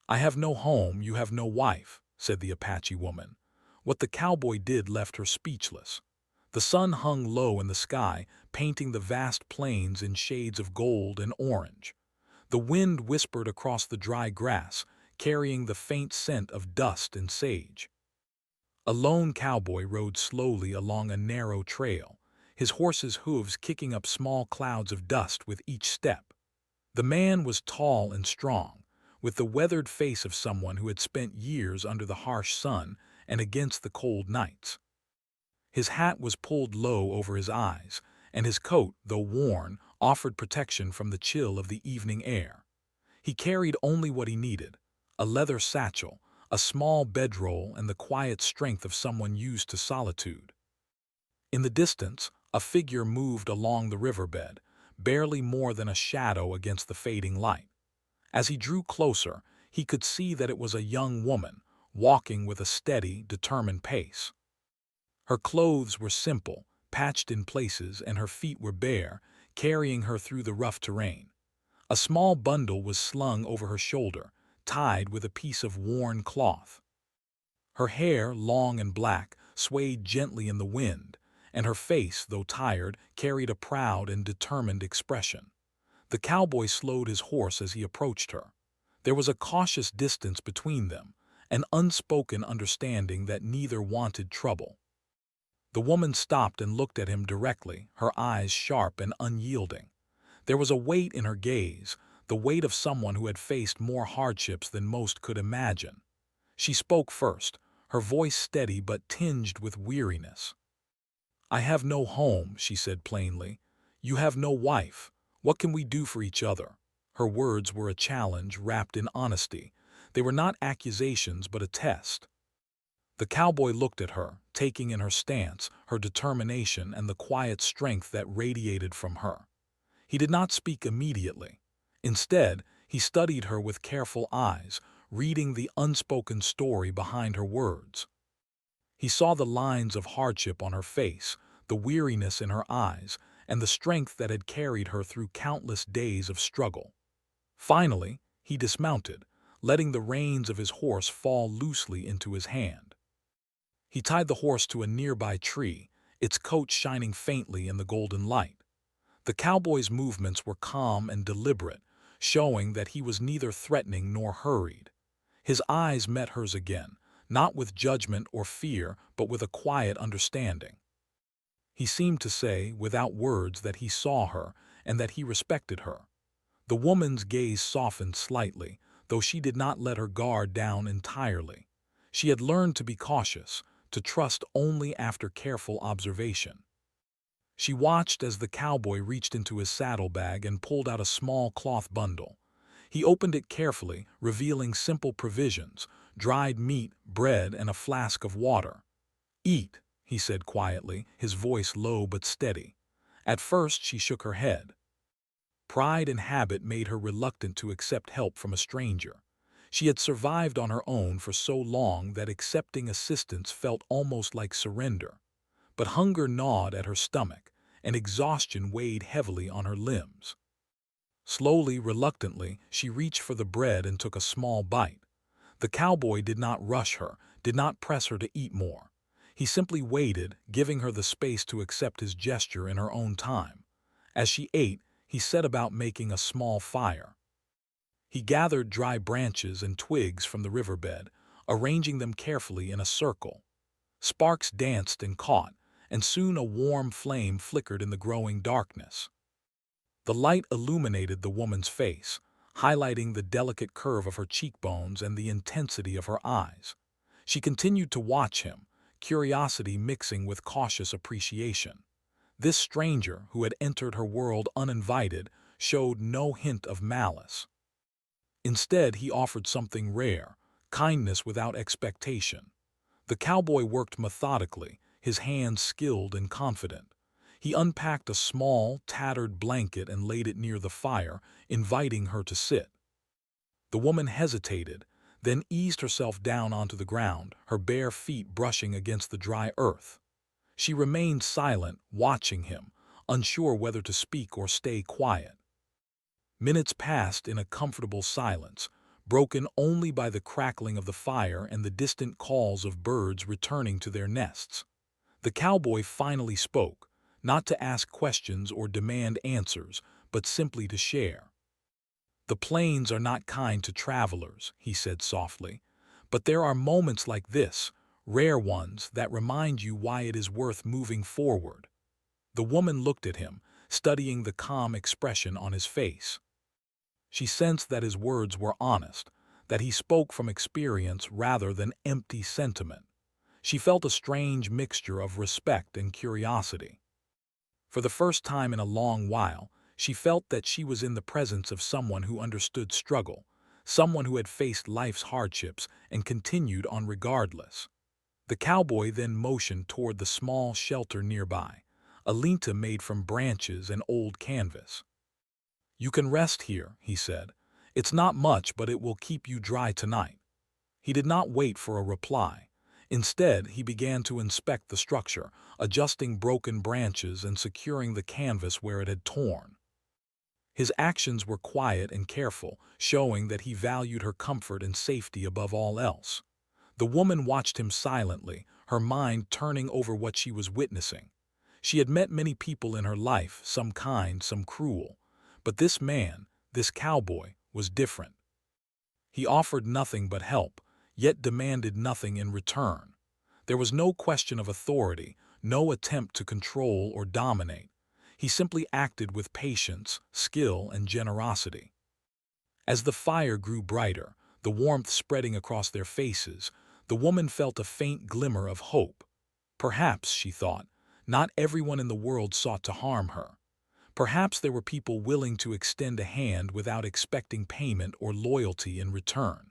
"I have no home, you have no wife," said the Apache woman. What the cowboy did left her speechless. The sun hung low in the sky, painting the vast plains in shades of gold and orange. The wind whispered across the dry grass, carrying the faint scent of dust and sage. A lone cowboy rode slowly along a narrow trail, his horse's hooves kicking up small clouds of dust with each step. The man was tall and strong, with the weathered face of someone who had spent years under the harsh sun and against the cold nights. His hat was pulled low over his eyes, and his coat, though worn, offered protection from the chill of the evening air. He carried only what he needed: a leather satchel, a small bedroll, and the quiet strength of someone used to solitude. In the distance, a figure moved along the riverbed, barely more than a shadow against the fading light. As he drew closer, he could see that it was a young woman, walking with a steady, determined pace. Her clothes were simple, patched in places, and her feet were bare, carrying her through the rough terrain. A small bundle was slung over her shoulder, tied with a piece of worn cloth. Her hair, long and black, swayed gently in the wind, and her face, though tired, carried a proud and determined expression. The cowboy slowed his horse as he approached her. There was a cautious distance between them, an unspoken understanding that neither wanted trouble. The woman stopped and looked at him directly, her eyes sharp and unyielding. There was a weight in her gaze, the weight of someone who had faced more hardships than most could imagine. She spoke first, her voice steady but tinged with weariness. "I have no home," she said plainly. "You have no wife. What can we do for each other?" Her words were a challenge wrapped in honesty. They were not accusations but a test. The cowboy looked at her, taking in her stance, her determination, and the quiet strength that radiated from her. He did not speak immediately. Instead, he studied her with careful eyes, reading the unspoken story behind her words. He saw the lines of hardship on her face, the weariness in her eyes, and the strength that had carried her through countless days of struggle. Finally, he dismounted, letting the reins of his horse fall loosely into his hand. He tied the horse to a nearby tree, its coat shining faintly in the golden light. The cowboy's movements were calm and deliberate, showing that he was neither threatening nor hurried. His eyes met hers again, not with judgment or fear, but with a quiet understanding. He seemed to say, without words, that he saw her and that he respected her. The woman's gaze softened slightly, though she did not let her guard down entirely. She had learned to be cautious, to trust only after careful observation. She watched as the cowboy reached into his saddlebag and pulled out a small cloth bundle. He opened it carefully, revealing simple provisions: dried meat, bread, and a flask of water. "Eat," he said quietly, his voice low but steady. At first she shook her head. Pride and habit made her reluctant to accept help from a stranger. She had survived on her own for so long that accepting assistance felt almost like surrender. But hunger gnawed at her stomach, and exhaustion weighed heavily on her limbs. Slowly, reluctantly, she reached for the bread and took a small bite. The cowboy did not rush her, did not press her to eat more. He simply waited, giving her the space to accept his gesture in her own time. As she ate, he set about making a small fire. He gathered dry branches and twigs from the riverbed, arranging them carefully in a circle. Sparks danced and caught, and soon a warm flame flickered in the growing darkness. The light illuminated the woman's face, highlighting the delicate curve of her cheekbones and the intensity of her eyes. She continued to watch him, curiosity mixing with cautious appreciation. This stranger, who had entered her world uninvited, showed no hint of malice. Instead, he offered something rare: kindness without expectation. The cowboy worked methodically, his hands skilled and confident. He unpacked a small, tattered blanket and laid it near the fire, inviting her to sit. The woman hesitated, then eased herself down onto the ground, her bare feet brushing against the dry earth. She remained silent, watching him, unsure whether to speak or stay quiet. Minutes passed in a comfortable silence, broken only by the crackling of the fire and the distant calls of birds returning to their nests. The cowboy finally spoke, not to ask questions or demand answers, but simply to share. "The plains are not kind to travelers," he said softly, "but there are moments like this, rare ones, that remind you why it is worth moving forward." The woman looked at him, studying the calm expression on his face. She sensed that his words were honest, that he spoke from experience rather than empty sentiment. She felt a strange mixture of respect and curiosity. For the first time in a long while, she felt that she was in the presence of someone who understood struggle, someone who had faced life's hardships and continued on regardless. The cowboy then motioned toward the small shelter nearby, a linta made from branches and old canvas. "You can rest here," he said. "It's not much, but it will keep you dry tonight." He did not wait for a reply. Instead, he began to inspect the structure, adjusting broken branches and securing the canvas where it had torn. His actions were quiet and careful, showing that he valued her comfort and safety above all else. The woman watched him silently, her mind turning over what she was witnessing. She had met many people in her life, some kind, some cruel. But this man, this cowboy, was different. He offered nothing but help, yet demanded nothing in return. There was no question of authority, no attempt to control or dominate. He simply acted with patience, skill, and generosity. As the fire grew brighter, the warmth spreading across their faces, the woman felt a faint glimmer of hope. Perhaps, she thought, not everyone in the world sought to harm her. Perhaps there were people willing to extend a hand without expecting payment or loyalty in return.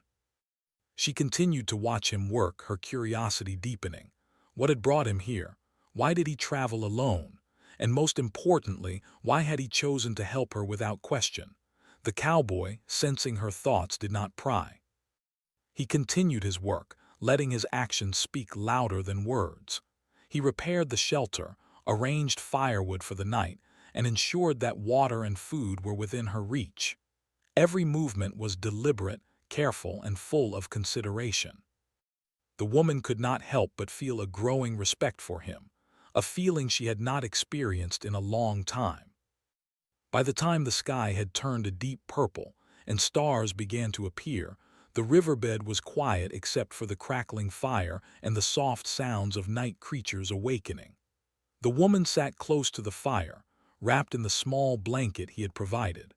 She continued to watch him work, her curiosity deepening. What had brought him here? Why did he travel alone? And most importantly, why had he chosen to help her without question? The cowboy, sensing her thoughts, did not pry. He continued his work, letting his actions speak louder than words. He repaired the shelter, arranged firewood for the night, and ensured that water and food were within her reach. Every movement was deliberate, careful, and full of consideration. The woman could not help but feel a growing respect for him, a feeling she had not experienced in a long time. By the time the sky had turned a deep purple and stars began to appear, the riverbed was quiet except for the crackling fire and the soft sounds of night creatures awakening. The woman sat close to the fire, wrapped in the small blanket he had provided.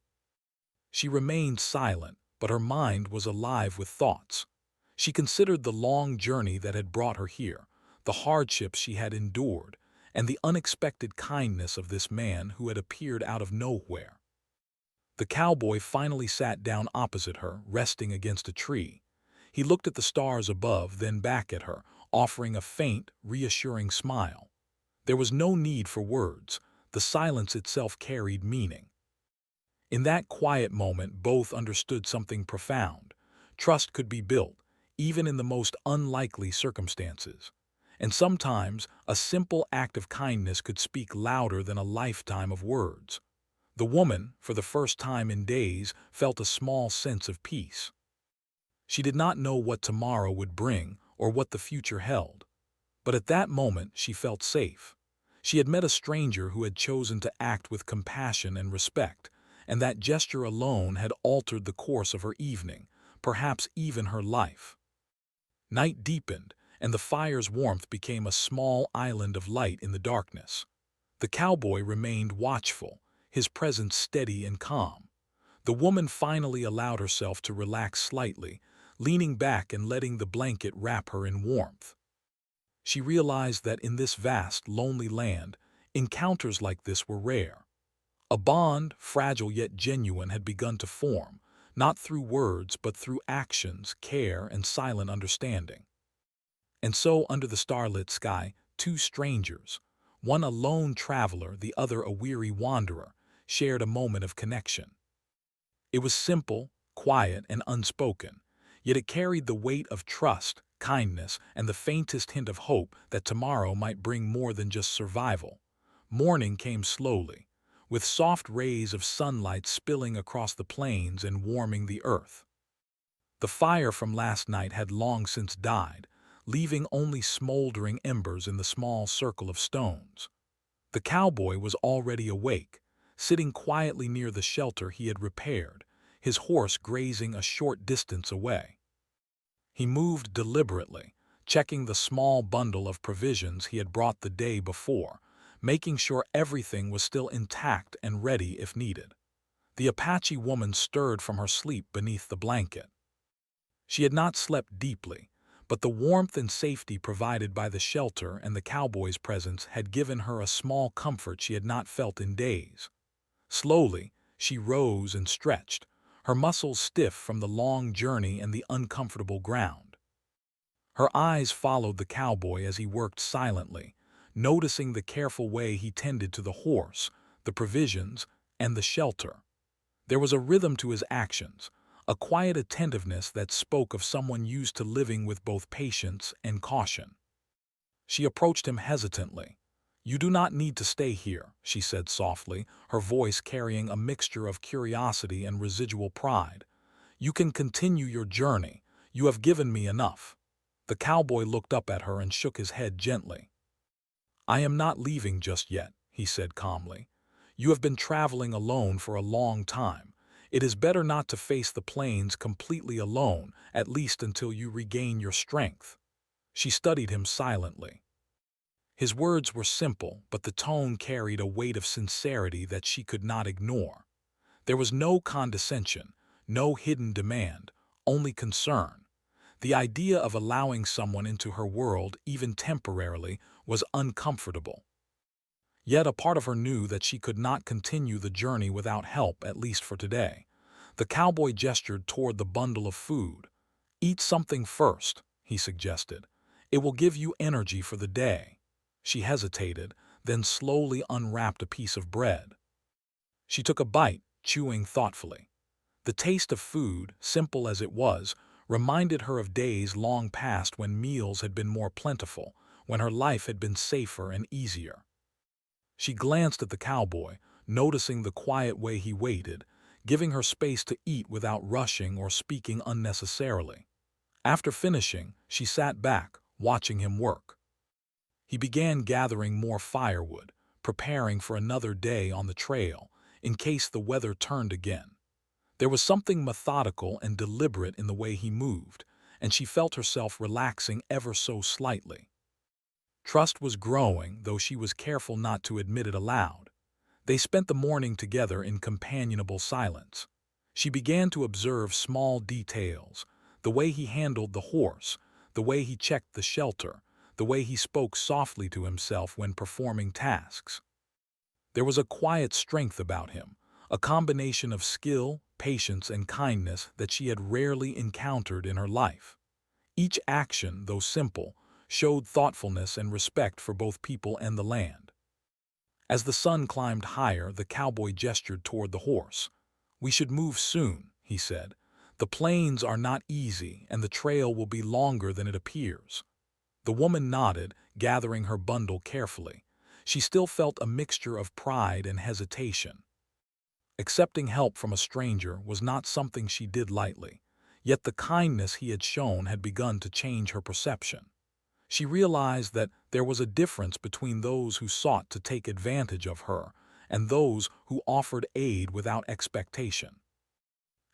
She remained silent, but her mind was alive with thoughts. She considered the long journey that had brought her here, the hardships she had endured, and the unexpected kindness of this man who had appeared out of nowhere. The cowboy finally sat down opposite her, resting against a tree. He looked at the stars above, then back at her, offering a faint, reassuring smile. There was no need for words. The silence itself carried meaning. In that quiet moment, both understood something profound. Trust could be built, even in the most unlikely circumstances. And sometimes, a simple act of kindness could speak louder than a lifetime of words. The woman, for the first time in days, felt a small sense of peace. She did not know what tomorrow would bring or what the future held. But at that moment, she felt safe. She had met a stranger who had chosen to act with compassion and respect, and that gesture alone had altered the course of her evening, perhaps even her life. Night deepened, and the fire's warmth became a small island of light in the darkness. The cowboy remained watchful, his presence steady and calm. The woman finally allowed herself to relax slightly, leaning back and letting the blanket wrap her in warmth. She realized that in this vast, lonely land, encounters like this were rare. A bond, fragile yet genuine, had begun to form, not through words but through actions, care, and silent understanding. And so, under the starlit sky, two strangers, one a lone traveler, the other a weary wanderer, shared a moment of connection. It was simple, quiet, and unspoken, yet it carried the weight of trust, kindness, and the faintest hint of hope that tomorrow might bring more than just survival. Morning came slowly, with soft rays of sunlight spilling across the plains and warming the earth. The fire from last night had long since died, leaving only smoldering embers in the small circle of stones. The cowboy was already awake, sitting quietly near the shelter he had repaired, his horse grazing a short distance away. He moved deliberately, checking the small bundle of provisions he had brought the day before, making sure everything was still intact and ready if needed. The Apache woman stirred from her sleep beneath the blanket. She had not slept deeply, but the warmth and safety provided by the shelter and the cowboy's presence had given her a small comfort she had not felt in days. Slowly, she rose and stretched, her muscles stiff from the long journey and the uncomfortable ground. Her eyes followed the cowboy as he worked silently, noticing the careful way he tended to the horse, the provisions, and the shelter. There was a rhythm to his actions, a quiet attentiveness that spoke of someone used to living with both patience and caution. She approached him hesitantly. "You do not need to stay here," she said softly, her voice carrying a mixture of curiosity and residual pride. "You can continue your journey. You have given me enough." The cowboy looked up at her and shook his head gently. "I am not leaving just yet," he said calmly. "You have been traveling alone for a long time. It is better not to face the plains completely alone, at least until you regain your strength." She studied him silently. His words were simple, but the tone carried a weight of sincerity that she could not ignore. There was no condescension, no hidden demand, only concern. The idea of allowing someone into her world, even temporarily, was uncomfortable. Yet a part of her knew that she could not continue the journey without help, at least for today. The cowboy gestured toward the bundle of food. "Eat something first," he suggested. "It will give you energy for the day." She hesitated, then slowly unwrapped a piece of bread. She took a bite, chewing thoughtfully. The taste of food, simple as it was, reminded her of days long past when meals had been more plentiful, when her life had been safer and easier. She glanced at the cowboy, noticing the quiet way he waited, giving her space to eat without rushing or speaking unnecessarily. After finishing, she sat back, watching him work. He began gathering more firewood, preparing for another day on the trail, in case the weather turned again. There was something methodical and deliberate in the way he moved, and she felt herself relaxing ever so slightly. Trust was growing, though she was careful not to admit it aloud. They spent the morning together in companionable silence. She began to observe small details, the way he handled the horse, the way he checked the shelter, the way he spoke softly to himself when performing tasks. There was a quiet strength about him, a combination of skill, patience, and kindness that she had rarely encountered in her life. Each action, though simple, showed thoughtfulness and respect for both people and the land. As the sun climbed higher, the cowboy gestured toward the horse. "We should move soon," he said. "The plains are not easy, and the trail will be longer than it appears." The woman nodded, gathering her bundle carefully. She still felt a mixture of pride and hesitation. Accepting help from a stranger was not something she did lightly, yet the kindness he had shown had begun to change her perception. She realized that there was a difference between those who sought to take advantage of her and those who offered aid without expectation.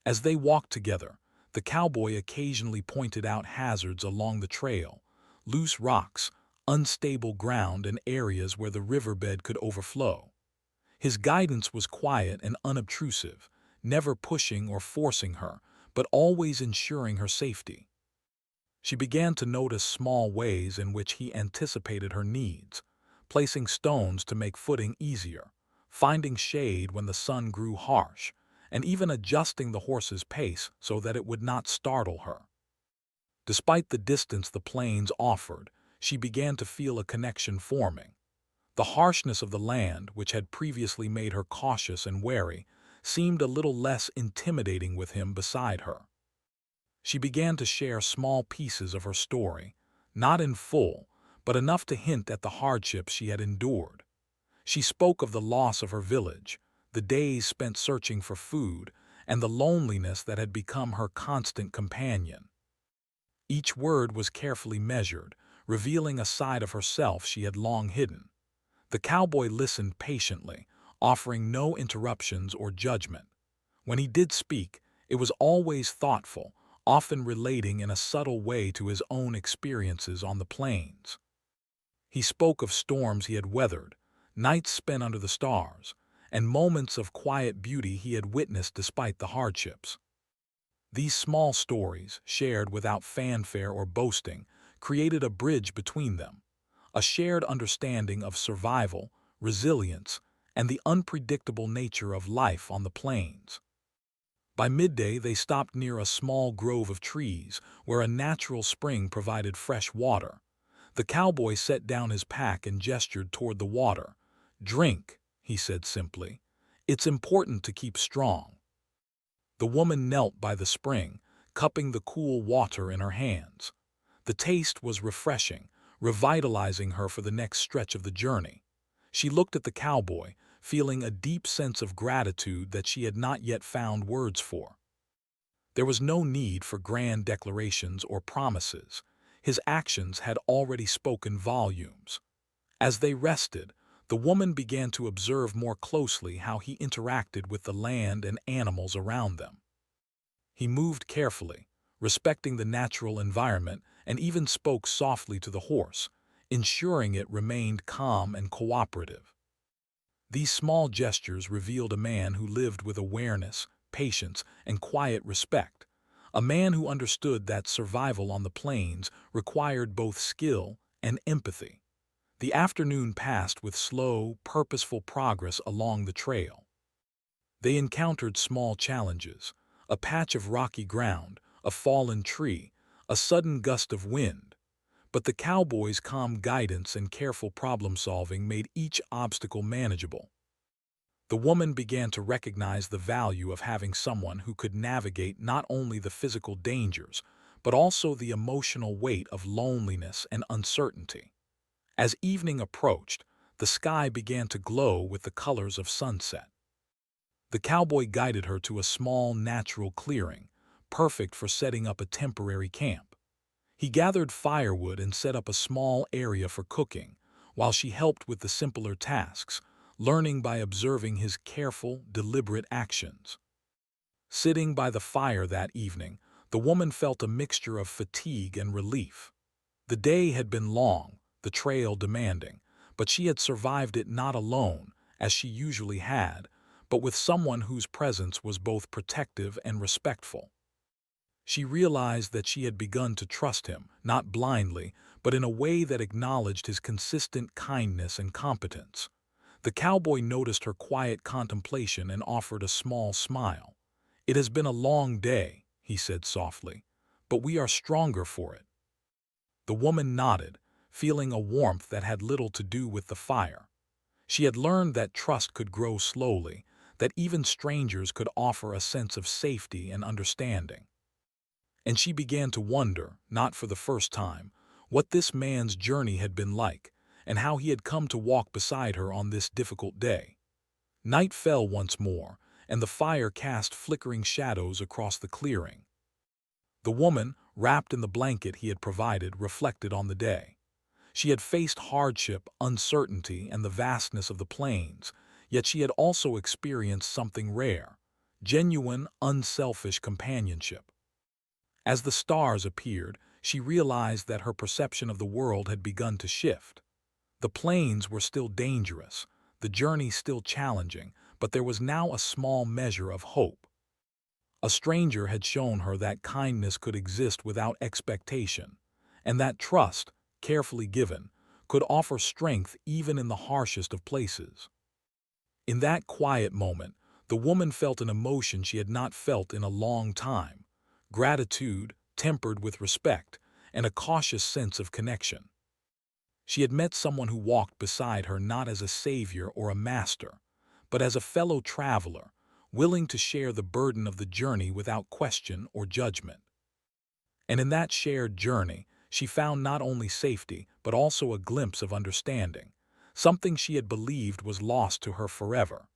As they walked together, the cowboy occasionally pointed out hazards along the trail, loose rocks, unstable ground, and areas where the riverbed could overflow. His guidance was quiet and unobtrusive, never pushing or forcing her, but always ensuring her safety. She began to notice small ways in which he anticipated her needs, placing stones to make footing easier, finding shade when the sun grew harsh, and even adjusting the horse's pace so that it would not startle her. Despite the distance the plains offered, she began to feel a connection forming. The harshness of the land, which had previously made her cautious and wary, seemed a little less intimidating with him beside her. She began to share small pieces of her story, not in full, but enough to hint at the hardships she had endured. She spoke of the loss of her village, the days spent searching for food, and the loneliness that had become her constant companion. Each word was carefully measured, revealing a side of herself she had long hidden. The cowboy listened patiently, offering no interruptions or judgment. When he did speak, it was always thoughtful, often relating in a subtle way to his own experiences on the plains. He spoke of storms he had weathered, nights spent under the stars, and moments of quiet beauty he had witnessed despite the hardships. These small stories, shared without fanfare or boasting, created a bridge between them, a shared understanding of survival, resilience, and the unpredictable nature of life on the plains. By midday, they stopped near a small grove of trees where a natural spring provided fresh water. The cowboy set down his pack and gestured toward the water. "Drink," he said simply. "It's important to keep strong." The woman knelt by the spring, cupping the cool water in her hands. The taste was refreshing, revitalizing her for the next stretch of the journey. She looked at the cowboy, feeling a deep sense of gratitude that she had not yet found words for. There was no need for grand declarations or promises. His actions had already spoken volumes. As they rested, the woman began to observe more closely how he interacted with the land and animals around them. He moved carefully, respecting the natural environment, and even spoke softly to the horse, ensuring it remained calm and cooperative. These small gestures revealed a man who lived with awareness, patience, and quiet respect, a man who understood that survival on the plains required both skill and empathy. The afternoon passed with slow, purposeful progress along the trail. They encountered small challenges: a patch of rocky ground, a fallen tree, a sudden gust of wind. But the cowboy's calm guidance and careful problem-solving made each obstacle manageable. The woman began to recognize the value of having someone who could navigate not only the physical dangers, but also the emotional weight of loneliness and uncertainty. As evening approached, the sky began to glow with the colors of sunset. The cowboy guided her to a small natural clearing, perfect for setting up a temporary camp. He gathered firewood and set up a small area for cooking, while she helped with the simpler tasks, learning by observing his careful, deliberate actions. Sitting by the fire that evening, the woman felt a mixture of fatigue and relief. The day had been long, the trail demanding, but she had survived it not alone, as she usually had, but with someone whose presence was both protective and respectful. She realized that she had begun to trust him, not blindly, but in a way that acknowledged his consistent kindness and competence. The cowboy noticed her quiet contemplation and offered a small smile. "It has been a long day," he said softly, "but we are stronger for it." The woman nodded, feeling a warmth that had little to do with the fire. She had learned that trust could grow slowly, that even strangers could offer a sense of safety and understanding. And she began to wonder, not for the first time, what this man's journey had been like, and how he had come to walk beside her on this difficult day. Night fell once more, and the fire cast flickering shadows across the clearing. The woman, wrapped in the blanket he had provided, reflected on the day. She had faced hardship, uncertainty, and the vastness of the plains, yet she had also experienced something rare: genuine, unselfish companionship. As the stars appeared, she realized that her perception of the world had begun to shift. The plains were still dangerous, the journey still challenging, but there was now a small measure of hope. A stranger had shown her that kindness could exist without expectation, and that trust, carefully given, could offer strength even in the harshest of places. In that quiet moment, the woman felt an emotion she had not felt in a long time: gratitude, tempered with respect, and a cautious sense of connection. She had met someone who walked beside her not as a savior or a master, but as a fellow traveler, willing to share the burden of the journey without question or judgment. And in that shared journey, she found not only safety, but also a glimpse of understanding, something she had believed was lost to her forever.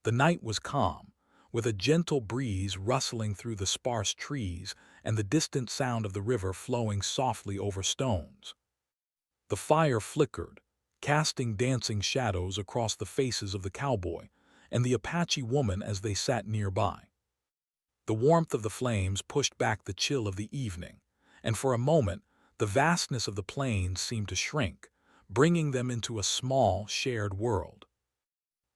The night was calm, with a gentle breeze rustling through the sparse trees and the distant sound of the river flowing softly over stones. The fire flickered, casting dancing shadows across the faces of the cowboy and the Apache woman as they sat nearby. The warmth of the flames pushed back the chill of the evening, and for a moment the vastness of the plains seemed to shrink, bringing them into a small, shared world.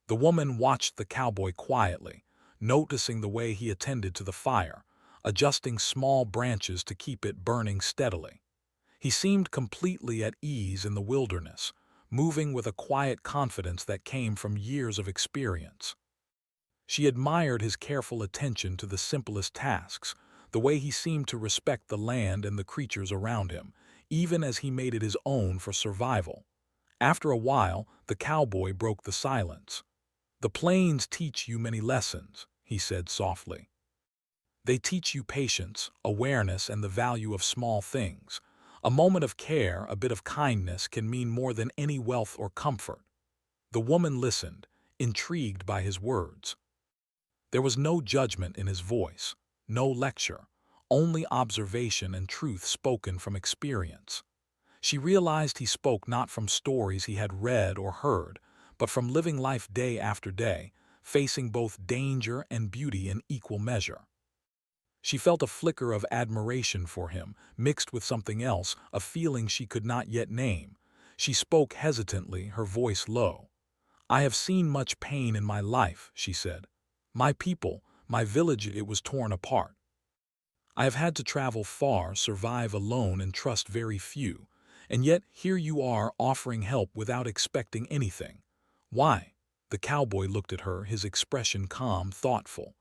The woman watched the cowboy quietly, noticing the way he attended to the fire, adjusting small branches to keep it burning steadily. He seemed completely at ease in the wilderness, moving with a quiet confidence that came from years of experience. She admired his careful attention to the simplest tasks, the way he seemed to respect the land and the creatures around him, even as he made it his own for survival. After a while, the cowboy broke the silence. "The plains teach you many lessons," he said softly. "They teach you patience, awareness, and the value of small things. A moment of care, a bit of kindness can mean more than any wealth or comfort." The woman listened, intrigued by his words. There was no judgment in his voice, no lecture, only observation and truth spoken from experience. She realized he spoke not from stories he had read or heard, but from living life day after day, facing both danger and beauty in equal measure. She felt a flicker of admiration for him, mixed with something else, a feeling she could not yet name. She spoke hesitantly, her voice low. "I have seen much pain in my life," she said. "My people, my village, it was torn apart. I have had to travel far, survive alone, and trust very few. And yet here you are offering help without expecting anything. Why?" The cowboy looked at her, his expression calm, thoughtful.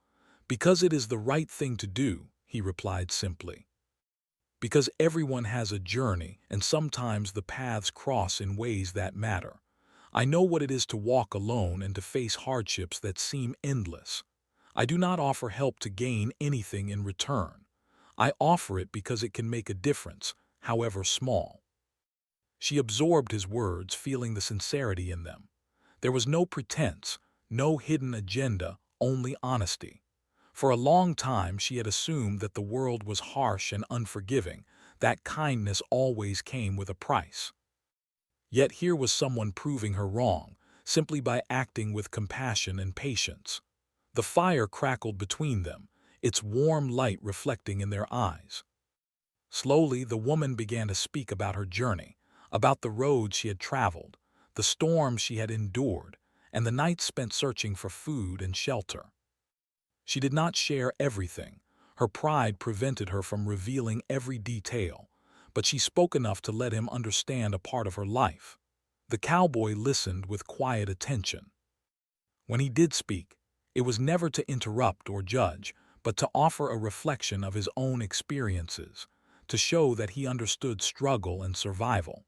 "Because it is the right thing to do," he replied simply. "Because everyone has a journey, and sometimes the paths cross in ways that matter. I know what it is to walk alone and to face hardships that seem endless. I do not offer help to gain anything in return. I offer it because it can make a difference, however small." She absorbed his words, feeling the sincerity in them. There was no pretense, no hidden agenda, only honesty. For a long time she had assumed that the world was harsh and unforgiving, that kindness always came with a price. Yet here was someone proving her wrong, simply by acting with compassion and patience. The fire crackled between them, its warm light reflecting in their eyes. Slowly the woman began to speak about her journey, about the roads she had traveled, the storms she had endured, and the nights spent searching for food and shelter. She did not share everything. Her pride prevented her from revealing every detail, but she spoke enough to let him understand a part of her life. The cowboy listened with quiet attention. When he did speak, it was never to interrupt or judge, but to offer a reflection of his own experiences, to show that he understood struggle and survival.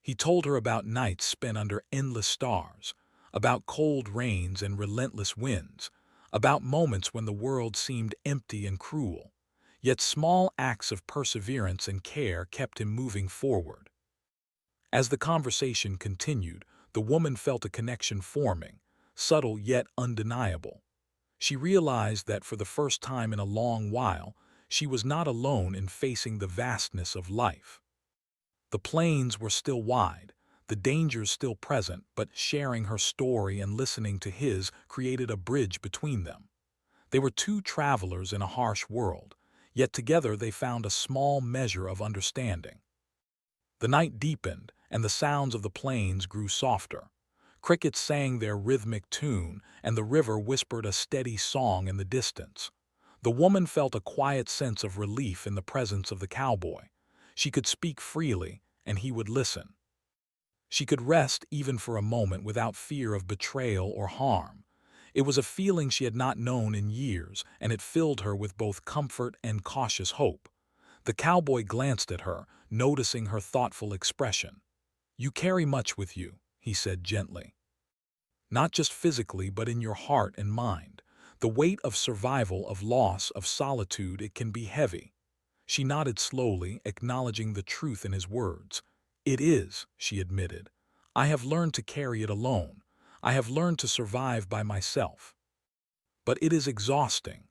He told her about nights spent under endless stars, about cold rains and relentless winds, about moments when the world seemed empty and cruel. Yet small acts of perseverance and care kept him moving forward. As the conversation continued, the woman felt a connection forming, subtle yet undeniable. She realized that for the first time in a long while, she was not alone in facing the vastness of life. The plains were still wide, the dangers still present, but sharing her story and listening to his created a bridge between them. They were two travelers in a harsh world, yet together they found a small measure of understanding. The night deepened, and the sounds of the plains grew softer. Crickets sang their rhythmic tune, and the river whispered a steady song in the distance. The woman felt a quiet sense of relief in the presence of the cowboy. She could speak freely, and he would listen. She could rest even for a moment without fear of betrayal or harm. It was a feeling she had not known in years, and it filled her with both comfort and cautious hope. The cowboy glanced at her, noticing her thoughtful expression. "You carry much with you," he said gently. "Not just physically, but in your heart and mind. The weight of survival, of loss, of solitude, it can be heavy." She nodded slowly, acknowledging the truth in his words. "It is," she admitted. "I have learned to carry it alone. I have learned to survive by myself." but it is exhausting.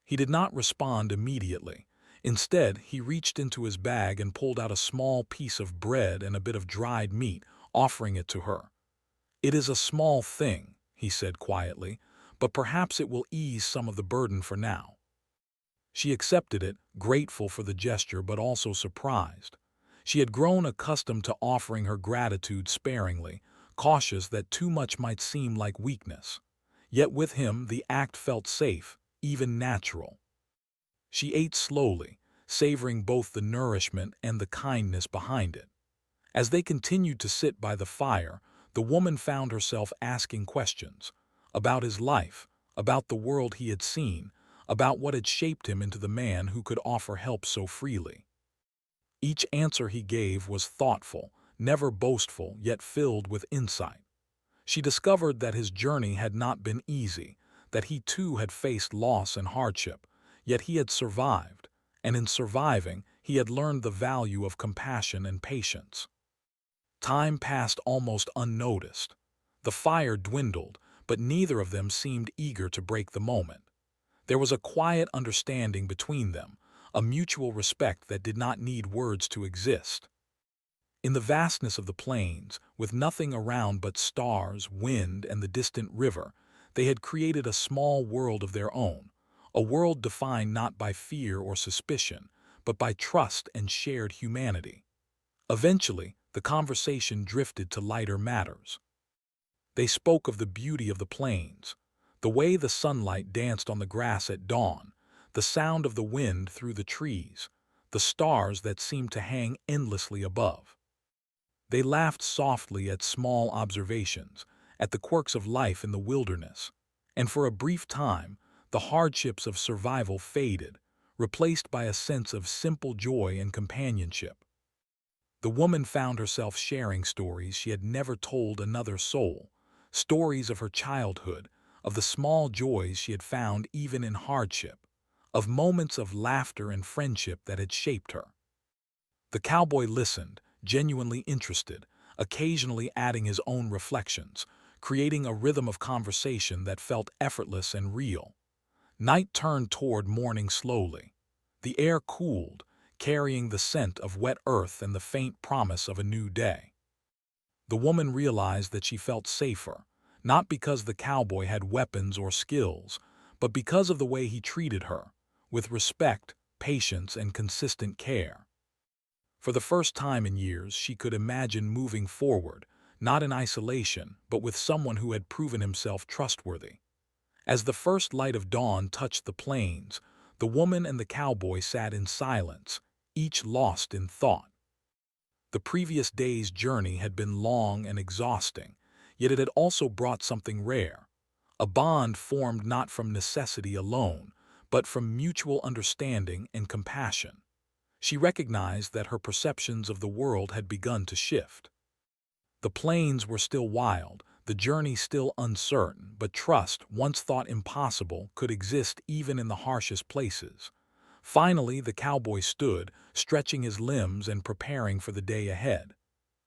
He did not respond immediately. Instead, he reached into his bag and pulled out a small piece of bread and a bit of dried meat, offering it to her. "It is a small thing," he said quietly, "but perhaps it will ease some of the burden for now." She accepted it, grateful for the gesture but also surprised. She had grown accustomed to offering her gratitude sparingly, cautious that too much might seem like weakness. Yet with him the act felt safe, even natural. She ate slowly, savoring both the nourishment and the kindness behind it. As they continued to sit by the fire, the woman found herself asking questions about his life, about the world he had seen, about what had shaped him into the man who could offer help so freely. Each answer he gave was thoughtful, never boastful, yet filled with insight. She discovered that his journey had not been easy, that he too had faced loss and hardship, yet he had survived, and in surviving, he had learned the value of compassion and patience. Time passed almost unnoticed. The fire dwindled, but neither of them seemed eager to break the moment. There was a quiet understanding between them, a mutual respect that did not need words to exist. In the vastness of the plains, with nothing around but stars, wind, and the distant river, they had created a small world of their own, a world defined not by fear or suspicion, but by trust and shared humanity. Eventually, the conversation drifted to lighter matters. They spoke of the beauty of the plains, the way the sunlight danced on the grass at dawn, the sound of the wind through the trees, the stars that seemed to hang endlessly above. They laughed softly at small observations, at the quirks of life in the wilderness, and for a brief time, the hardships of survival faded, replaced by a sense of simple joy and companionship. The woman found herself sharing stories she had never told another soul, stories of her childhood, of the small joys she had found even in hardship, of moments of laughter and friendship that had shaped her. The cowboy listened, genuinely interested, occasionally adding his own reflections, creating a rhythm of conversation that felt effortless and real. Night turned toward morning slowly. The air cooled, carrying the scent of wet earth and the faint promise of a new day. The woman realized that she felt safer, not because the cowboy had weapons or skills, but because of the way he treated her, with respect, patience, and consistent care. For the first time in years, she could imagine moving forward, not in isolation, but with someone who had proven himself trustworthy. As the first light of dawn touched the plains, the woman and the cowboy sat in silence, each lost in thought. The previous day's journey had been long and exhausting, yet it had also brought something rare, a bond formed not from necessity alone, but from mutual understanding and compassion. She recognized that her perceptions of the world had begun to shift. The plains were still wild, the journey still uncertain, but trust, once thought impossible, could exist even in the harshest places. Finally, the cowboy stood, stretching his limbs and preparing for the day ahead.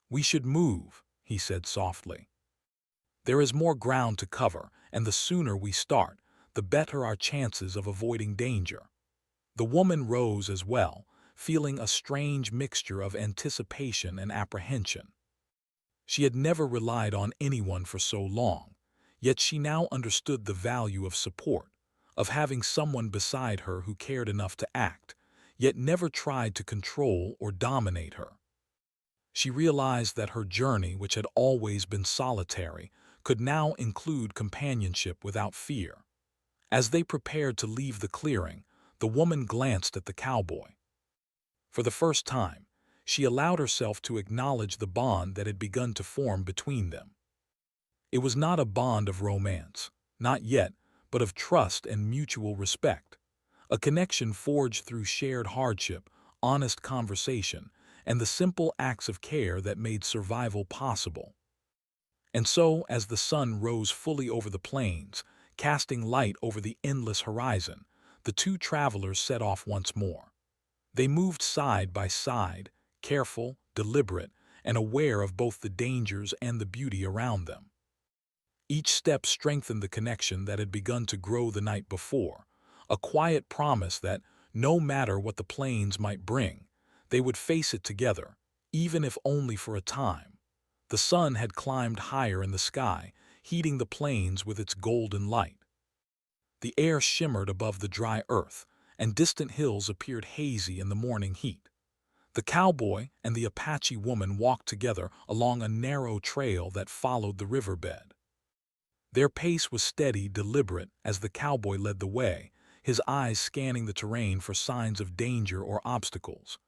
"We should move," he said softly. "There is more ground to cover, and the sooner we start, the better our chances of avoiding danger." The woman rose as well, feeling a strange mixture of anticipation and apprehension. She had never relied on anyone for so long, yet she now understood the value of support, of having someone beside her who cared enough to act, yet never tried to control or dominate her. She realized that her journey, which had always been solitary, could now include companionship without fear. As they prepared to leave the clearing, the woman glanced at the cowboy. For the first time, she allowed herself to acknowledge the bond that had begun to form between them. It was not a bond of romance, not yet, but of trust and mutual respect, a connection forged through shared hardship, honest conversation, and the simple acts of care that made survival possible. And so, as the sun rose fully over the plains, casting light over the endless horizon, the two travelers set off once more. They moved side by side, careful, deliberate, and aware of both the dangers and the beauty around them. Each step strengthened the connection that had begun to grow the night before, a quiet promise that, no matter what the plains might bring, they would face it together, even if only for a time. The sun had climbed higher in the sky, heating the plains with its golden light. The air shimmered above the dry earth, and distant hills appeared hazy in the morning heat. The cowboy and the Apache woman walked together along a narrow trail that followed the riverbed. Their pace was steady, deliberate, as the cowboy led the way, his eyes scanning the terrain for signs of danger or obstacles.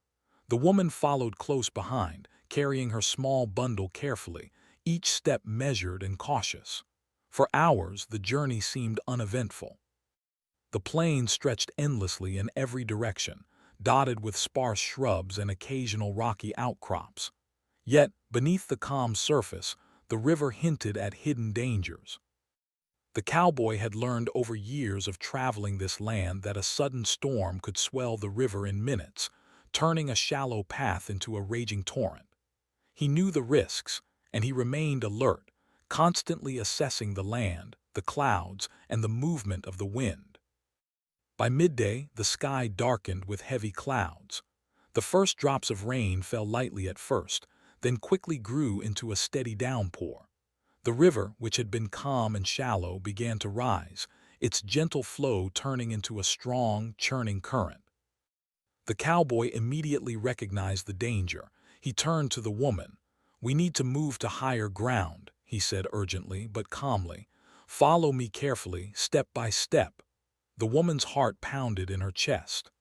The woman followed close behind, carrying her small bundle carefully, each step measured and cautious. For hours, the journey seemed uneventful. The plain stretched endlessly in every direction, dotted with sparse shrubs and occasional rocky outcrops. Yet, beneath the calm surface, the river hinted at hidden dangers. The cowboy had learned over years of traveling this land that a sudden storm could swell the river in minutes, turning a shallow path into a raging torrent. He knew the risks, and he remained alert, constantly assessing the land, the clouds, and the movement of the wind. By midday, the sky darkened with heavy clouds. The first drops of rain fell lightly at first, then quickly grew into a steady downpour. The river, which had been calm and shallow, began to rise, its gentle flow turning into a strong, churning current. The cowboy immediately recognized the danger. He turned to the woman. "We need to move to higher ground," he said urgently but calmly. "Follow me carefully, step by step." The woman's heart pounded in her chest.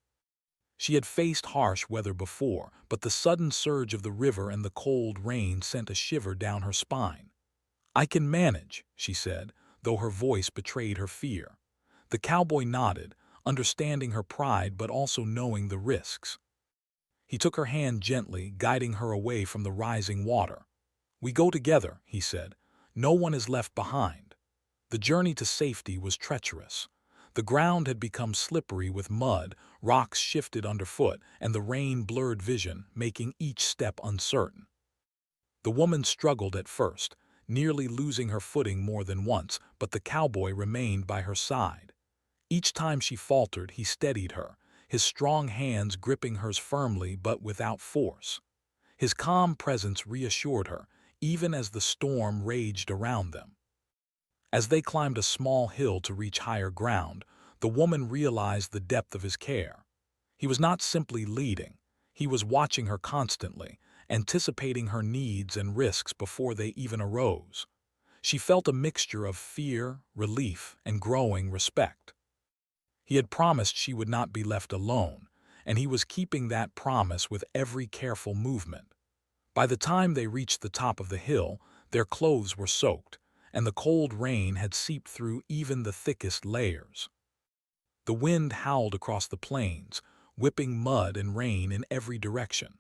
She had faced harsh weather before, but the sudden surge of the river and the cold rain sent a shiver down her spine. "I can manage," she said, though her voice betrayed her fear. The cowboy nodded, understanding her pride but also knowing the risks. He took her hand gently, guiding her away from the rising water. "We go together," he said. "No one is left behind." The journey to safety was treacherous. The ground had become slippery with mud, rocks shifted underfoot, and the rain blurred vision, making each step uncertain. The woman struggled at first, nearly losing her footing more than once, but the cowboy remained by her side. Each time she faltered, he steadied her, his strong hands gripping hers firmly but without force. His calm presence reassured her, even as the storm raged around them. As they climbed a small hill to reach higher ground, the woman realized the depth of his care. He was not simply leading, he was watching her constantly, anticipating her needs and risks before they even arose. She felt a mixture of fear, relief, and growing respect. He had promised she would not be left alone, and he was keeping that promise with every careful movement. By the time they reached the top of the hill, their clothes were soaked, and the cold rain had seeped through even the thickest layers. The wind howled across the plains, whipping mud and rain in every direction,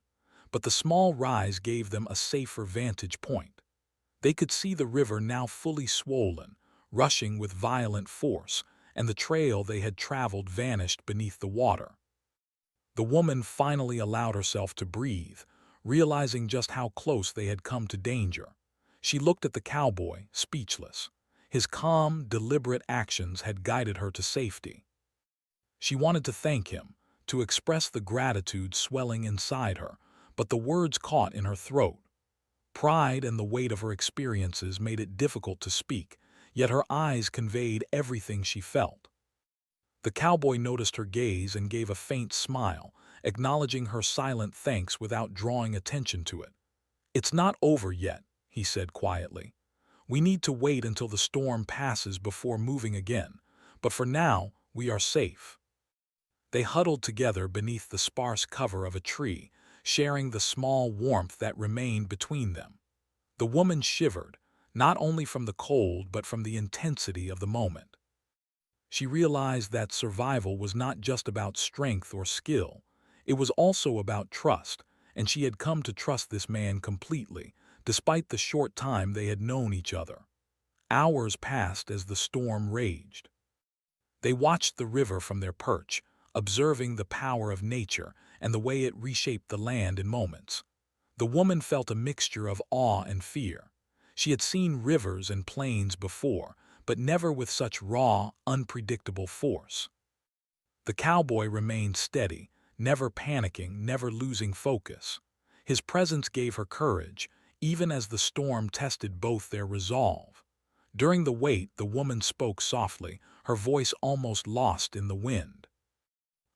but the small rise gave them a safer vantage point. They could see the river now fully swollen, rushing with violent force, and the trail they had traveled vanished beneath the water. The woman finally allowed herself to breathe, realizing just how close they had come to danger. She looked at the cowboy, speechless. His calm, deliberate actions had guided her to safety. She wanted to thank him, to express the gratitude swelling inside her, but the words caught in her throat. Pride and the weight of her experiences made it difficult to speak, yet her eyes conveyed everything she felt. The cowboy noticed her gaze and gave a faint smile, acknowledging her silent thanks without drawing attention to it. "It's not over yet," he said quietly. "We need to wait until the storm passes before moving again, but for now, we are safe." They huddled together beneath the sparse cover of a tree, sharing the small warmth that remained between them. The woman shivered, not only from the cold but from the intensity of the moment. She realized that survival was not just about strength or skill, it was also about trust, and she had come to trust this man completely, despite the short time they had known each other. Hours passed as the storm raged. They watched the river from their perch, observing the power of nature and the way it reshaped the land in moments. The woman felt a mixture of awe and fear. She had seen rivers and plains before, but never with such raw, unpredictable force. The cowboy remained steady, never panicking, never losing focus. His presence gave her courage, even as the storm tested both their resolve. During the wait, the woman spoke softly, her voice almost lost in the wind.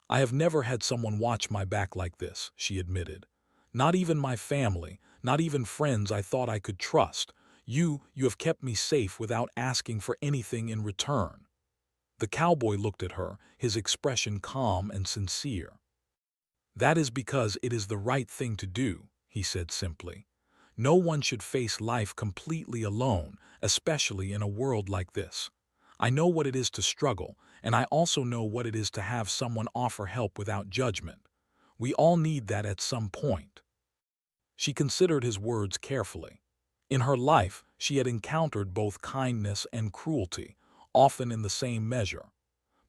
"I have never had someone watch my back like this," she admitted. "Not even my family, not even friends I thought I could trust. You have kept me safe without asking for anything in return." The cowboy looked at her, his expression calm and sincere. "That is because it is the right thing to do," he said simply. "No one should face life completely alone, especially in a world like this. I know what it is to struggle, and I also know what it is to have someone offer help without judgment. We all need that at some point." She considered his words carefully. In her life, she had encountered both kindness and cruelty, often in the same measure.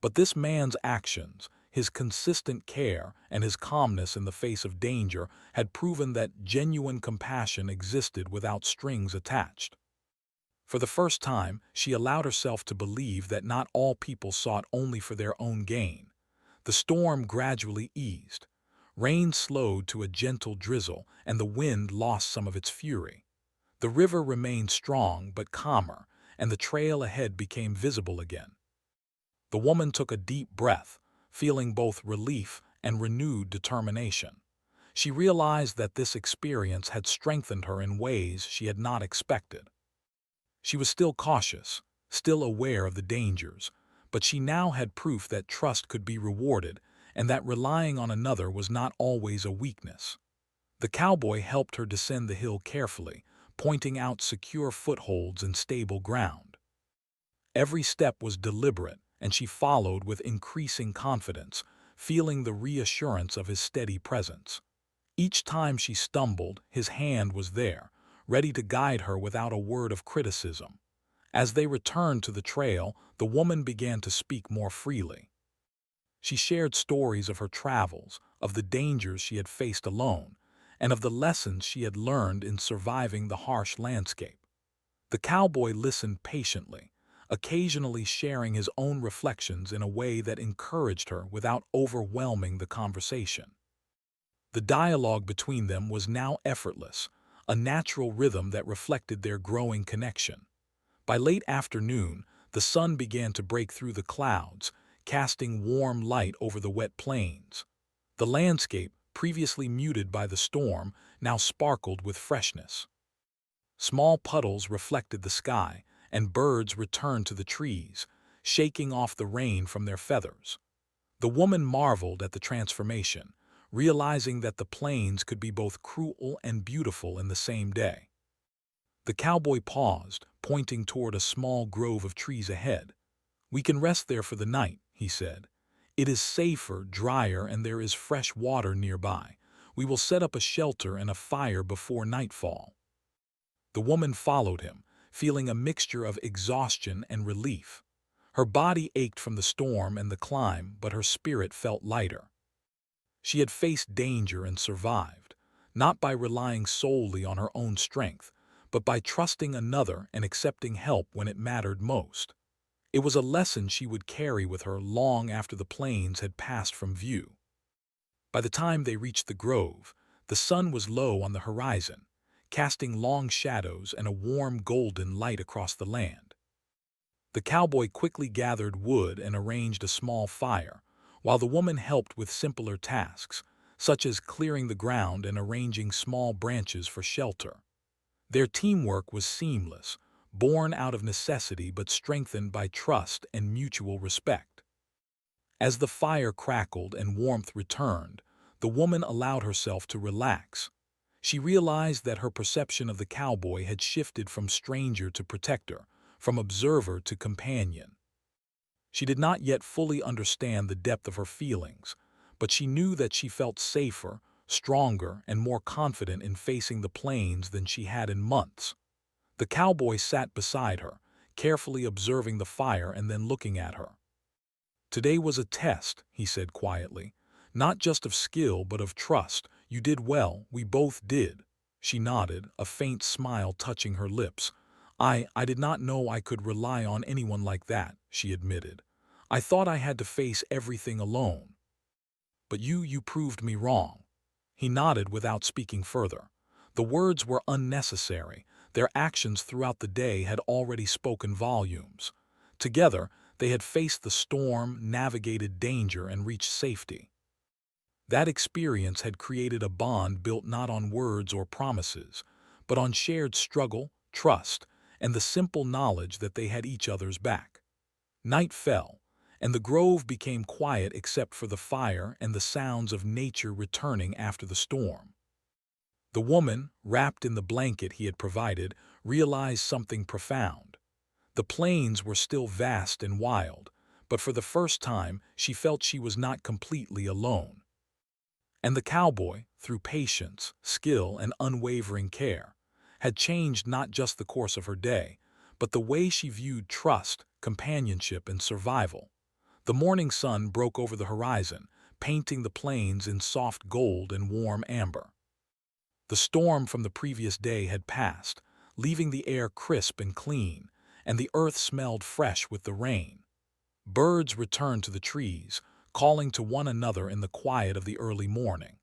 But this man's actions, his consistent care, and his calmness in the face of danger had proven that genuine compassion existed without strings attached. For the first time, she allowed herself to believe that not all people sought only for their own gain. The storm gradually eased. Rain slowed to a gentle drizzle, and the wind lost some of its fury. The river remained strong but calmer, and the trail ahead became visible again. The woman took a deep breath, feeling both relief and renewed determination. She realized that this experience had strengthened her in ways she had not expected. She was still cautious, still aware of the dangers, but she now had proof that trust could be rewarded and that relying on another was not always a weakness. The cowboy helped her descend the hill carefully, pointing out secure footholds and stable ground. Every step was deliberate, and she followed with increasing confidence, feeling the reassurance of his steady presence. Each time she stumbled, his hand was there, ready to guide her without a word of criticism. As they returned to the trail, the woman began to speak more freely. She shared stories of her travels, of the dangers she had faced alone, and of the lessons she had learned in surviving the harsh landscape. The cowboy listened patiently, occasionally sharing his own reflections in a way that encouraged her without overwhelming the conversation. The dialogue between them was now effortless, a natural rhythm that reflected their growing connection. By late afternoon, the sun began to break through the clouds, casting warm light over the wet plains. The landscape, previously muted by the storm, now sparkled with freshness. Small puddles reflected the sky, and birds returned to the trees, shaking off the rain from their feathers. The woman marveled at the transformation, realizing that the plains could be both cruel and beautiful in the same day. The cowboy paused, pointing toward a small grove of trees ahead. "We can rest there for the night," he said. "It is safer, drier, and there is fresh water nearby. We will set up a shelter and a fire before nightfall." The woman followed him, feeling a mixture of exhaustion and relief. Her body ached from the storm and the climb, but her spirit felt lighter. She had faced danger and survived, not by relying solely on her own strength, but by trusting another and accepting help when it mattered most. It was a lesson she would carry with her long after the plains had passed from view. By the time they reached the grove, the sun was low on the horizon, casting long shadows and a warm golden light across the land. The cowboy quickly gathered wood and arranged a small fire, while the woman helped with simpler tasks, such as clearing the ground and arranging small branches for shelter. Their teamwork was seamless, born out of necessity but strengthened by trust and mutual respect. As the fire crackled and warmth returned, the woman allowed herself to relax. She realized that her perception of the cowboy had shifted from stranger to protector, from observer to companion. She did not yet fully understand the depth of her feelings, but she knew that she felt safer, stronger, and more confident in facing the plains than she had in months. The cowboy sat beside her, carefully observing the fire and then looking at her. "Today was a test," he said quietly. "Not just of skill, but of trust. You did well, we both did." She nodded, a faint smile touching her lips, I did not know I could rely on anyone like that," she admitted. "I thought I had to face everything alone. But you proved me wrong." He nodded without speaking further. The words were unnecessary. Their actions throughout the day had already spoken volumes. Together, they had faced the storm, navigated danger, and reached safety. That experience had created a bond built not on words or promises, but on shared struggle, trust, and the simple knowledge that they had each other's back. Night fell, and the grove became quiet except for the fire and the sounds of nature returning after the storm. The woman, wrapped in the blanket he had provided, realized something profound. The plains were still vast and wild, but for the first time she felt she was not completely alone. And the cowboy, through patience, skill, and unwavering care, had changed not just the course of her day, but the way she viewed trust, companionship, and survival. The morning sun broke over the horizon, painting the plains in soft gold and warm amber. The storm from the previous day had passed, leaving the air crisp and clean, and the earth smelled fresh with the rain. Birds returned to the trees, calling to one another in the quiet of the early morning.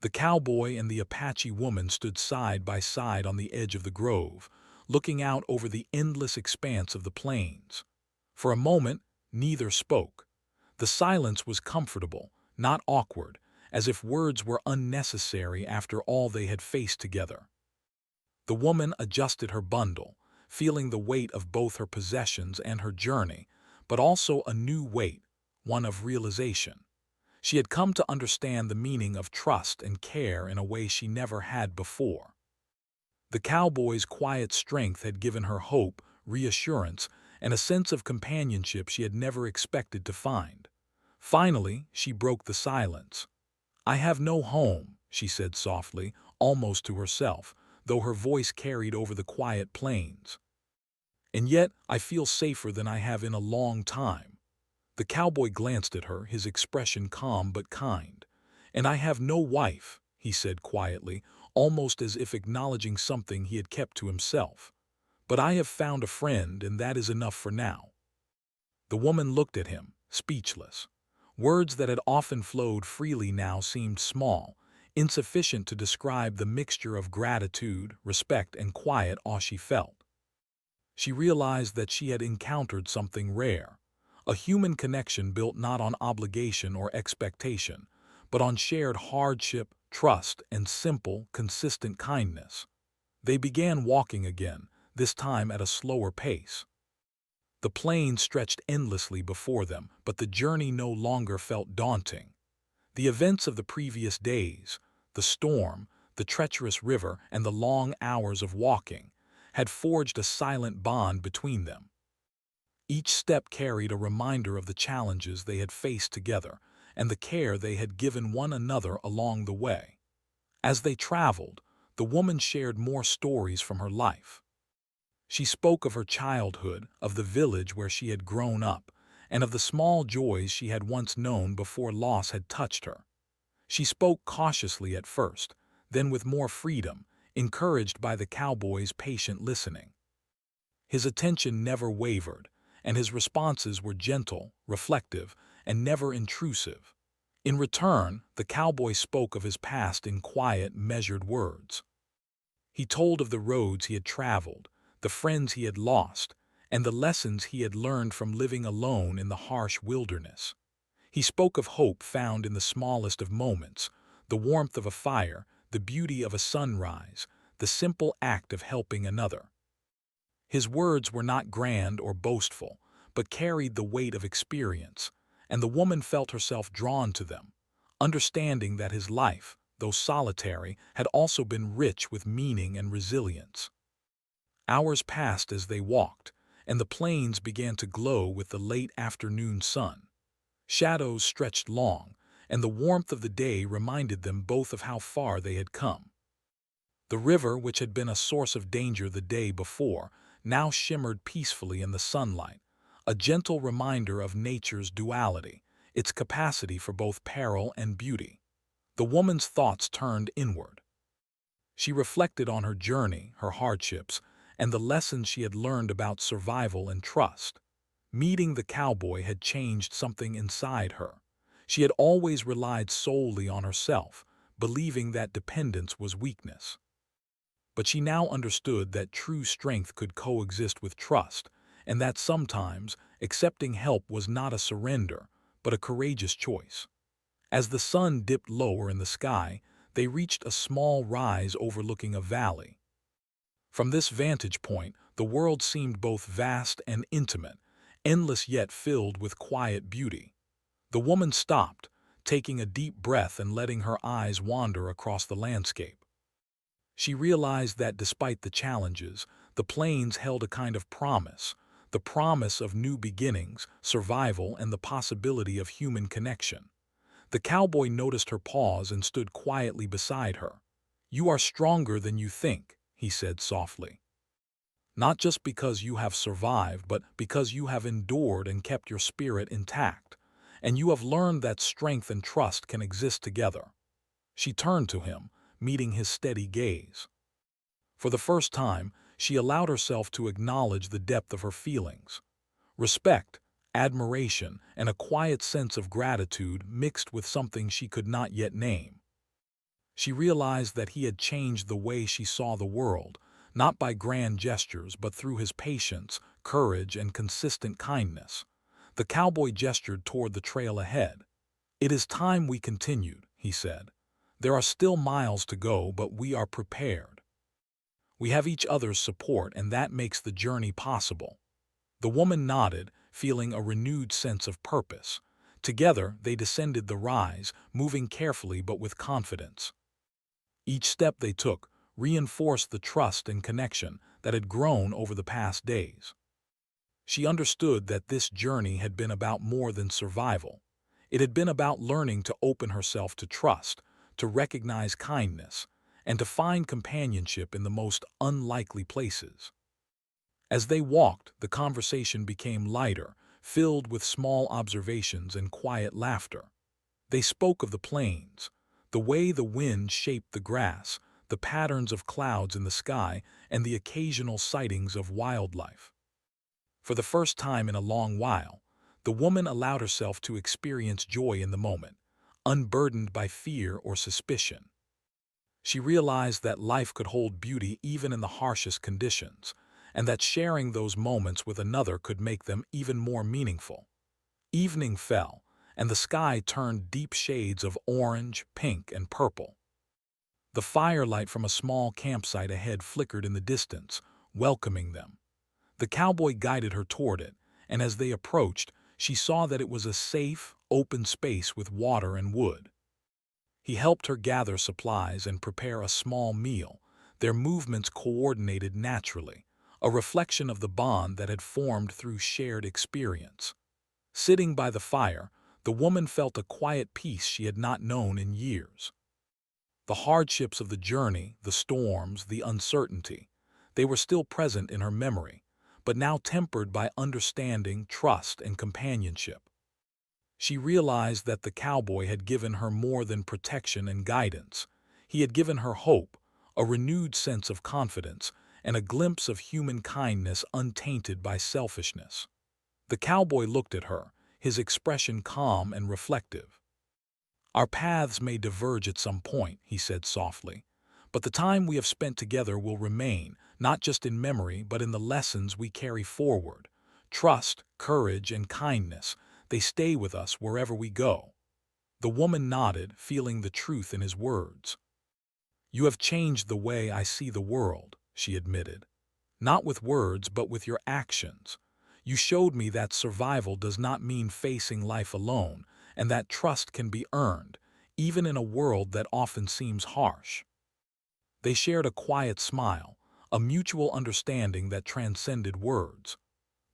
The cowboy and the Apache woman stood side by side on the edge of the grove, looking out over the endless expanse of the plains. For a moment, neither spoke. The silence was comfortable, not awkward, as if words were unnecessary after all they had faced together. The woman adjusted her bundle, feeling the weight of both her possessions and her journey, but also a new weight, one of realization. She had come to understand the meaning of trust and care in a way she never had before. The cowboy's quiet strength had given her hope, reassurance, and a sense of companionship she had never expected to find. Finally, she broke the silence. "I have no home," she said softly, almost to herself, though her voice carried over the quiet plains. "And yet I feel safer than I have in a long time." The cowboy glanced at her, his expression calm but kind. "And I have no wife," he said quietly, almost as if acknowledging something he had kept to himself. "But I have found a friend, and that is enough for now." The woman looked at him, speechless. Words that had often flowed freely now seemed small, insufficient to describe the mixture of gratitude, respect, and quiet awe she felt. She realized that she had encountered something rare, a human connection built not on obligation or expectation, but on shared hardship, trust, and simple, consistent kindness. They began walking again, this time at a slower pace. The plain stretched endlessly before them, but the journey no longer felt daunting. The events of the previous days, the storm, the treacherous river, and the long hours of walking, had forged a silent bond between them. Each step carried a reminder of the challenges they had faced together and the care they had given one another along the way. As they traveled, the woman shared more stories from her life. She spoke of her childhood, of the village where she had grown up, and of the small joys she had once known before loss had touched her. She spoke cautiously at first, then with more freedom, encouraged by the cowboy's patient listening. His attention never wavered, and his responses were gentle, reflective, and never intrusive. In return, the cowboy spoke of his past in quiet, measured words. He told of the roads he had traveled, the friends he had lost, and the lessons he had learned from living alone in the harsh wilderness. He spoke of hope found in the smallest of moments, the warmth of a fire, the beauty of a sunrise, the simple act of helping another. His words were not grand or boastful, but carried the weight of experience, and the woman felt herself drawn to them, understanding that his life, though solitary, had also been rich with meaning and resilience. Hours passed as they walked, and the plains began to glow with the late afternoon sun. Shadows stretched long, and the warmth of the day reminded them both of how far they had come. The river, which had been a source of danger the day before, now shimmered peacefully in the sunlight, a gentle reminder of nature's duality, its capacity for both peril and beauty. The woman's thoughts turned inward. She reflected on her journey, her hardships, and the lessons she had learned about survival and trust. Meeting the cowboy had changed something inside her. She had always relied solely on herself, believing that dependence was weakness. But she now understood that true strength could coexist with trust, and that sometimes accepting help was not a surrender, but a courageous choice. As the sun dipped lower in the sky, they reached a small rise overlooking a valley. From this vantage point, the world seemed both vast and intimate, endless yet filled with quiet beauty. The woman stopped, taking a deep breath and letting her eyes wander across the landscape. She realized that despite the challenges, the plains held a kind of promise, the promise of new beginnings, survival, and the possibility of human connection. The cowboy noticed her pause and stood quietly beside her. "You are stronger than you think," he said softly. "Not just because you have survived, but because you have endured and kept your spirit intact. And you have learned that strength and trust can exist together." She turned to him, meeting his steady gaze. For the first time, she allowed herself to acknowledge the depth of her feelings. Respect, admiration, and a quiet sense of gratitude mixed with something she could not yet name. She realized that he had changed the way she saw the world, not by grand gestures but through his patience, courage, and consistent kindness. The cowboy gestured toward the trail ahead. "It is time we continued," he said. "There are still miles to go, but we are prepared. We have each other's support, and that makes the journey possible." The woman nodded, feeling a renewed sense of purpose. Together, they descended the rise, moving carefully but with confidence. Each step they took reinforced the trust and connection that had grown over the past days. She understood that this journey had been about more than survival. It had been about learning to open herself to trust, to recognize kindness, and to find companionship in the most unlikely places. As they walked, the conversation became lighter, filled with small observations and quiet laughter. They spoke of the plains, the way the wind shaped the grass, the patterns of clouds in the sky, and the occasional sightings of wildlife. For the first time in a long while, the woman allowed herself to experience joy in the moment, unburdened by fear or suspicion. She realized that life could hold beauty even in the harshest conditions, and that sharing those moments with another could make them even more meaningful. Evening fell, and the sky turned deep shades of orange, pink, and purple. The firelight from a small campsite ahead flickered in the distance, welcoming them. The cowboy guided her toward it, and as they approached, she saw that it was a safe, open space with water and wood. He helped her gather supplies and prepare a small meal, their movements coordinated naturally, a reflection of the bond that had formed through shared experience. Sitting by the fire, the woman felt a quiet peace she had not known in years. The hardships of the journey, the storms, the uncertainty, they were still present in her memory, but now tempered by understanding, trust, and companionship. She realized that the cowboy had given her more than protection and guidance. He had given her hope, a renewed sense of confidence, and a glimpse of human kindness untainted by selfishness. The cowboy looked at her, his expression calm and reflective. "Our paths may diverge at some point," he said softly, "but the time we have spent together will remain, not just in memory but in the lessons we carry forward. Trust, courage, and kindness, they stay with us wherever we go." The woman nodded, feeling the truth in his words. "You have changed the way I see the world," she admitted. "Not with words, but with your actions. You showed me that survival does not mean facing life alone, and that trust can be earned, even in a world that often seems harsh." They shared a quiet smile, a mutual understanding that transcended words.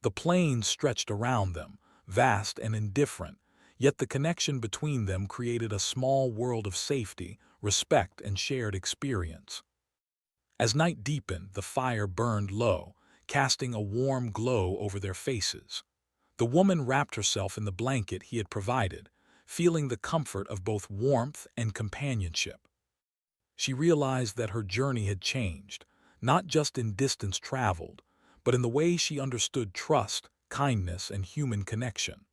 The plains stretched around them, vast and indifferent, yet the connection between them created a small world of safety, respect, and shared experience. As night deepened, the fire burned low, casting a warm glow over their faces. The woman wrapped herself in the blanket he had provided, feeling the comfort of both warmth and companionship. She realized that her journey had changed, not just in distance traveled, but in the way she understood trust, kindness, and human connection.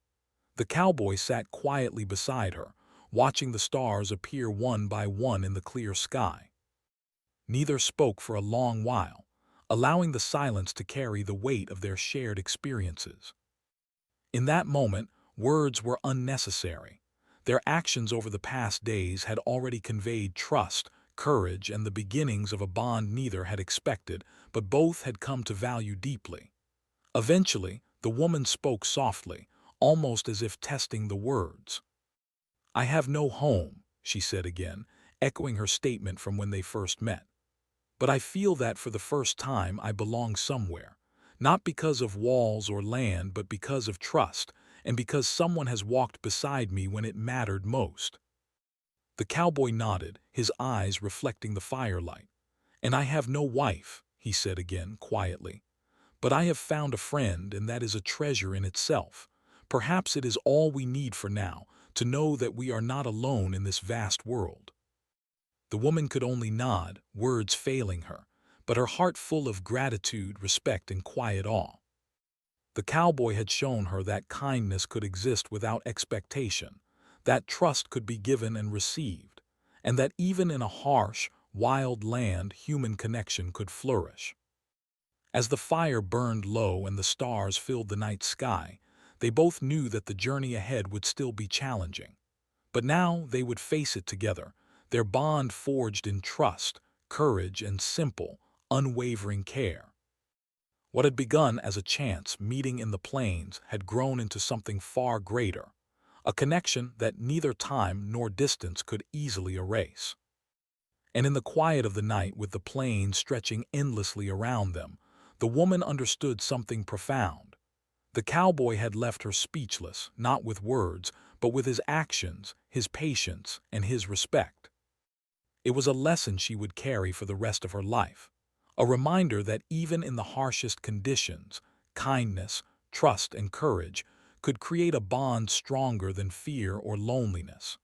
The cowboy sat quietly beside her, watching the stars appear one by one in the clear sky. Neither spoke for a long while, allowing the silence to carry the weight of their shared experiences. In that moment, words were unnecessary. Their actions over the past days had already conveyed trust, courage, and the beginnings of a bond neither had expected, but both had come to value deeply. Eventually, the woman spoke softly, almost as if testing the words. "I have no home," she said again, echoing her statement from when they first met. "But I feel that for the first time I belong somewhere, not because of walls or land, but because of trust, and because someone has walked beside me when it mattered most." The cowboy nodded, his eyes reflecting the firelight. "And I have no wife," he said again, quietly. "But I have found a friend, and that is a treasure in itself. Perhaps it is all we need for now, to know that we are not alone in this vast world." The woman could only nod, words failing her, but her heart full of gratitude, respect, and quiet awe. The cowboy had shown her that kindness could exist without expectation, that trust could be given and received, and that even in a harsh, wild land human connection could flourish. As the fire burned low and the stars filled the night sky, they both knew that the journey ahead would still be challenging. But now they would face it together, their bond forged in trust, courage, and simple, unwavering care. What had begun as a chance meeting in the plains had grown into something far greater, a connection that neither time nor distance could easily erase. And in the quiet of the night, with the plains stretching endlessly around them, the woman understood something profound. The cowboy had left her speechless, not with words, but with his actions, his patience, and his respect. It was a lesson she would carry for the rest of her life, a reminder that even in the harshest conditions, kindness, trust, and courage could create a bond stronger than fear or loneliness.